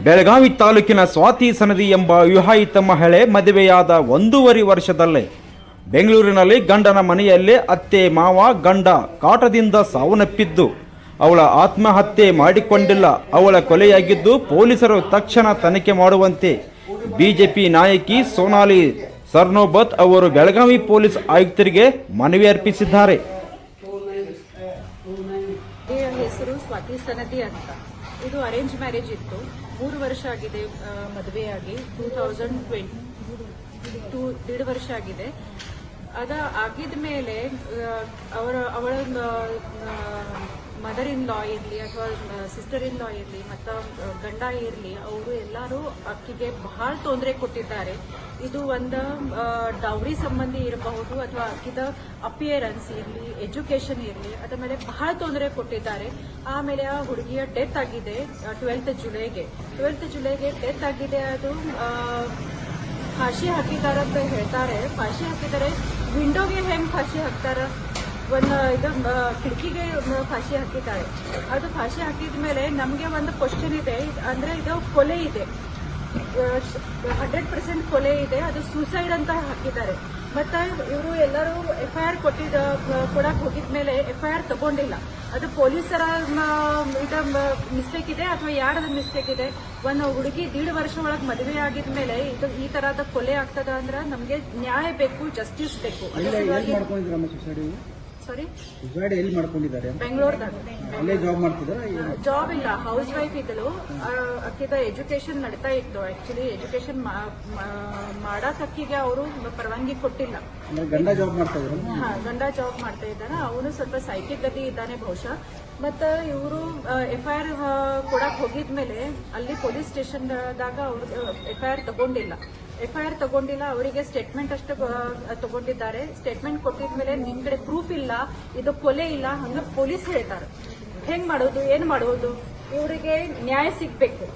ಬೆಳಗಾವಿ ತಾಲೂಕಿನ ಸ್ವಾತಿ ಸನದಿ ಎಂಬ ವಿವಾಹಿತ ಮಹಿಳೆ ಮದುವೆಯಾದ 1.5 ವರ್ಷದಲ್ಲೇ ಬೆಂಗಳೂರಿನಲ್ಲಿ ಗಂಡನ ಮನೆಯಲ್ಲೇ ಅತ್ತೆ ಮಾವ ಗಂಡ ಕಾಟದಿಂದ ಸಾವನ್ನಪ್ಪಿದ್ದು, ಅವಳ ಆತ್ಮಹತ್ಯೆ ಮಾಡಿಕೊಂಡಿಲ್ಲ, ಅವಳ ಕೊಲೆಯಾಗಿದ್ದು ಪೊಲೀಸರು ತಕ್ಷಣ ತನಿಖೆ ಮಾಡುವಂತೆ ಬಿಜೆಪಿ ನಾಯಕಿ ಸೋನಾಲಿ ಸರ್ನೋಬತ್ ಅವರು ಬೆಳಗಾವಿ ಪೊಲೀಸ್ ಆಯುಕ್ತರಿಗೆ ಮನವಿ ಅರ್ಪಿಸಿದ್ದಾರೆ. ಹೆಸರು ಸ್ವಾತಿ ಸನದಿ ಅಂತ. ಇದು ಅರೇಂಜ್ ಮ್ಯಾರೇಜ್ ಇತ್ತು. 3 ವರ್ಷ ಆಗಿದೆ ಮದುವೆಯಾಗಿ. 2020 1.5 ವರ್ಷ ಆಗಿದೆ. ಆಗಿದ ಮೇಲೆ ಅವಳ ಮದರ್ ಇನ್ ಲಾ ಇರಲಿ ಅಥವಾ ಸಿಸ್ಟರ್ ಇನ್ ಲಾ ಇರಲಿ ಮತ್ತು ಗಂಡ ಇರಲಿ, ಅವರು ಎಲ್ಲರೂ ಅಕ್ಕಿಗೆ ಬಹಳ ತೊಂದರೆ ಕೊಟ್ಟಿದ್ದಾರೆ. ಇದು ಒಂದು ಡೌರಿ ಸಂಬಂಧಿ ಇರಬಹುದು ಅಥವಾ ಅಕ್ಕಿದ ಅಪಿಯರೆನ್ಸ್ ಇರಲಿ, ಎಜುಕೇಶನ್ ಇರಲಿ, ಅದ್ರ ಮೇಲೆ ಬಹಳ ತೊಂದರೆ ಕೊಟ್ಟಿದ್ದಾರೆ. ಆಮೇಲೆ ಆ ಹುಡುಗಿಯ ಡೆತ್ ಆಗಿದೆ 12th ಜುಲೈಗೆ ಡೆತ್ ಆಗಿದೆ. ಅದು ಫಾಶಿ ಹಾಕಿದ್ದಾರೆ ಅಂತ ಹೇಳ್ತಾರೆ. ಫಾಶಿ ಹಾಕಿದ್ದಾರೆ. ವಿಂಡೋಗೆ ಹೆಂಗ್ ಫಾಶಿ ಹಾಕ್ತಾರ, ಇದು ಕಿಟಕಿಗೆ ಫಾಶಿ ಹಾಕಿದ್ದಾರೆ. ಅದು ಫಾಶಿ ಹಾಕಿದ ಮೇಲೆ ನಮಗೆ ಒಂದು ಕ್ವಶನ್ ಇದೆ, ಅಂದ್ರೆ ಇದು ಕೊಲೆ ಇದೆ, 100% ಕೊಲೆ ಇದೆ. ಅದು ಸೂಸೈಡ್ ಅಂತ ಹಾಕಿದ್ದಾರೆ. ಮತ್ತೆ ಇವರು ಎಲ್ಲರೂ FIR ಕೊಡಕ್ ಹೋಗಿದ್ಮೇಲೆ FIR ತಗೊಂಡಿಲ್ಲ. ಅದು ಪೊಲೀಸರ ಮಿಸ್ಟೇಕ್ ಇದೆ ಅಥವಾ ಯಾರದ ಮಿಸ್ಟೇಕ್ ಇದೆ? ಒಂದು ಹುಡುಗಿ 1.5 ವರ್ಷ ಒಳಗೆ ಮದುವೆ ಆಗಿದ್ಮೇಲೆ ಇದು ಈ ತರಹದ ಕೊಲೆ ಆಗ್ತದ ಅಂದ್ರೆ ನಮ್ಗೆ ನ್ಯಾಯ ಬೇಕು, ಜಸ್ಟಿಸ್ ಬೇಕು. ಎಲ್ಲಿ ಮಾಡ್ಕೊಂಡಿದ್ದಾರೆ? ಬೆಂಗಳೂರದಾಗ. ಜಾಬ್ ಇಲ್ಲ, ಹೌಸ್ ವೈಫ್ ಇದ್ದಳು. ಅಕ್ಕಿದ ಎಜುಕೇಶನ್ ನಡೀತಾ ಇತ್ತು. ಆಕ್ಚುಲಿ ಎಜುಕೇಶನ್ ಮಾಡಕ್ ಅಕ್ಕಿಗೆ ಅವರು ಪರವಾನಗಿ ಕೊಟ್ಟಿಲ್ಲ. ಗಂಡ ಜಾಬ್ ಮಾಡ್ತಾ ಇದ್ದಾರೆ. ಗಂಡ ಜಾಬ್ ಮಾಡ್ತಾ ಇದ್ದಾನೆ. ಅವನು ಸ್ವಲ್ಪ ಸೈಕಿಕಲ್ಲಿ ಇದ್ದಾನೆ ಬಹುಶಃ. ಮತ್ತೆ ಇವರು FIR ಕೊಡಕ್ ಹೋಗಿದ್ಮೇಲೆ ಅಲ್ಲಿ ಪೊಲೀಸ್ ಸ್ಟೇಷನ್ದಾಗ ಅವ್ರು FIR ತಗೊಂಡಿಲ್ಲ. ಅವರಿಗೆ ಸ್ಟೇಟ್ಮೆಂಟ್ ಅಷ್ಟು ತಗೊಂಡಿದ್ದಾರೆ. ಸ್ಟೇಟ್ಮೆಂಟ್ ಕೊಟ್ಟಿದ್ಮೇಲೆ ನಿಮ್ ಕಡೆ ಪ್ರೂಫ್ ಇಲ್ಲ, ಇದು ಕೊಲೆ ಇಲ್ಲ, ಹಂಗ ಪೊಲೀಸ್ ಹೇಳ್ತಾರೆ. ಹೆಂಗ್ ಮಾಡೋದು, ಏನ್ ಮಾಡೋದು? ಇವರಿಗೆ ನ್ಯಾಯ ಸಿಗ್ಬೇಕು.